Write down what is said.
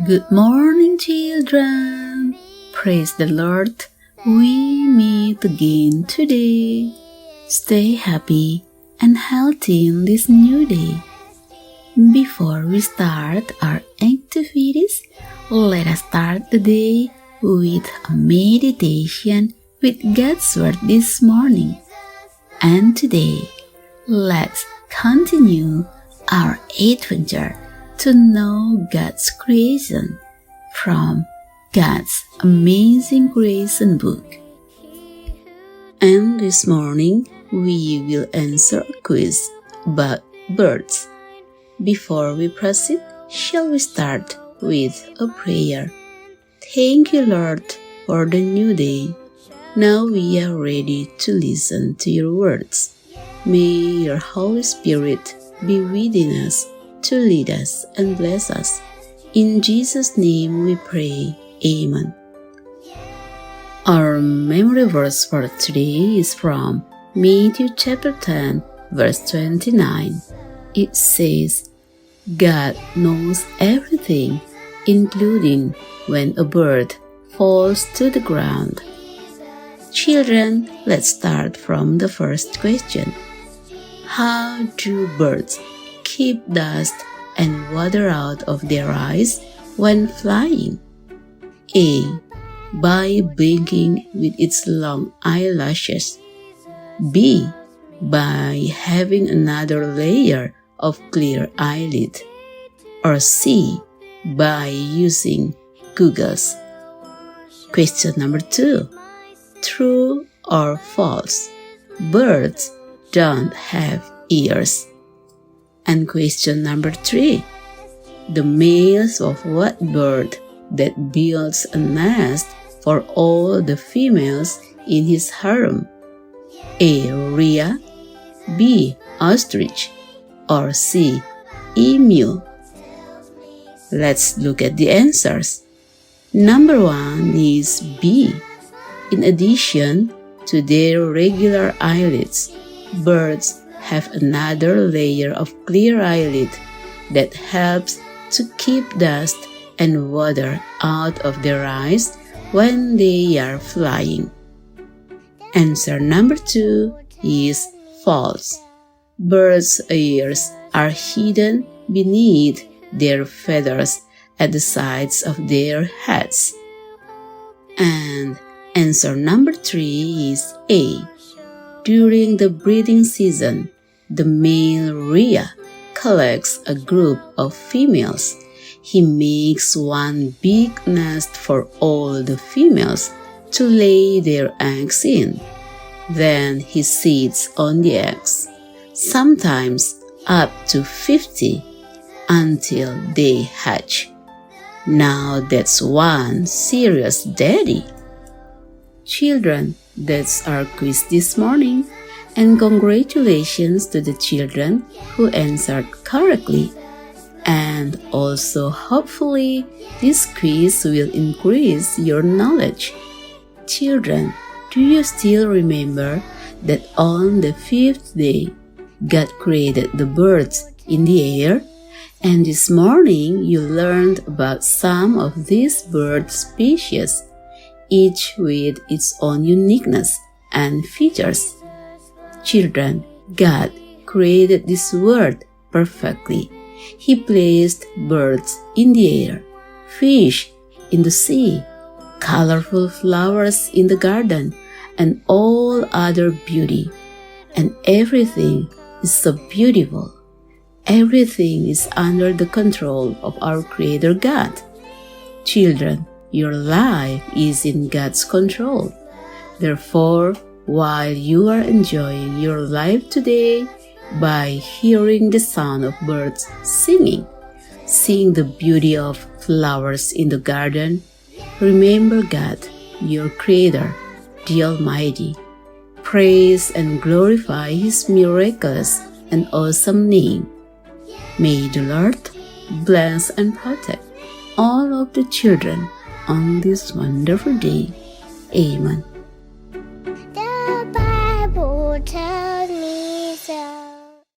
Good morning, children. Praise the Lord. We meet again today. Stay happy and healthy in this new day. Before we start our activities, let us start the day with a meditation with God's Word this morning. And today, let's continue our adventure to know God's creation from God's Amazing Creation book. And this morning, we will answer a quiz about birds. Before we proceed, shall we start with a prayer? Thank you, Lord, for the new day. Now we are ready to listen to your words. May your Holy Spirit be within us to lead us and bless us. In Jesus' name we pray. Amen. Our memory verse for today is from Matthew chapter 10, verse 29. It says, God knows everything, including when a bird falls to the ground. Children, let's start from the first question. How do birds keep dust and water out of their eyes when flying? A. By blinking with its long eyelashes. B. By having another layer of clear eyelid. Or C. By using goggles. Question number 2. True or false? Birds don't have ears. And question number 3. The males of what bird that builds a nest for all the females in his harem? A. Rhea, B. Ostrich, or C. Emu? Let's look at the answers. Number 1 is B. In addition to their regular eyelids, birds have another layer of clear eyelid that helps to keep dust and water out of their eyes when they are flying. Answer number 2 is false. Birds' ears are hidden beneath their feathers at the sides of their heads. And answer number 3 is A. During the breeding season, the male Rhea collects a group of females. He makes one big nest for all the females to lay their eggs in. Then he sits on the eggs, sometimes up to 50, until they hatch. Now that's one serious daddy. Children, that's our quiz this morning, and congratulations to the children who answered correctly. And also hopefully this quiz will increase your knowledge. Children, do you still remember that on the 5th day God created the birds in the air? And this morning you learned about some of these bird species, each with its own uniqueness and features. Children, God created this world perfectly. He placed birds in the air, fish in the sea, colorful flowers in the garden, and all other beauty. And everything is so beautiful. Everything is under the control of our Creator God. Children, your life is in God's control. Therefore, while you are enjoying your life today by hearing the sound of birds singing, seeing the beauty of flowers in the garden, remember God, your Creator, the Almighty. Praise and glorify His miraculous and awesome name. May the Lord bless and protect all of the children on this wonderful day. Amen.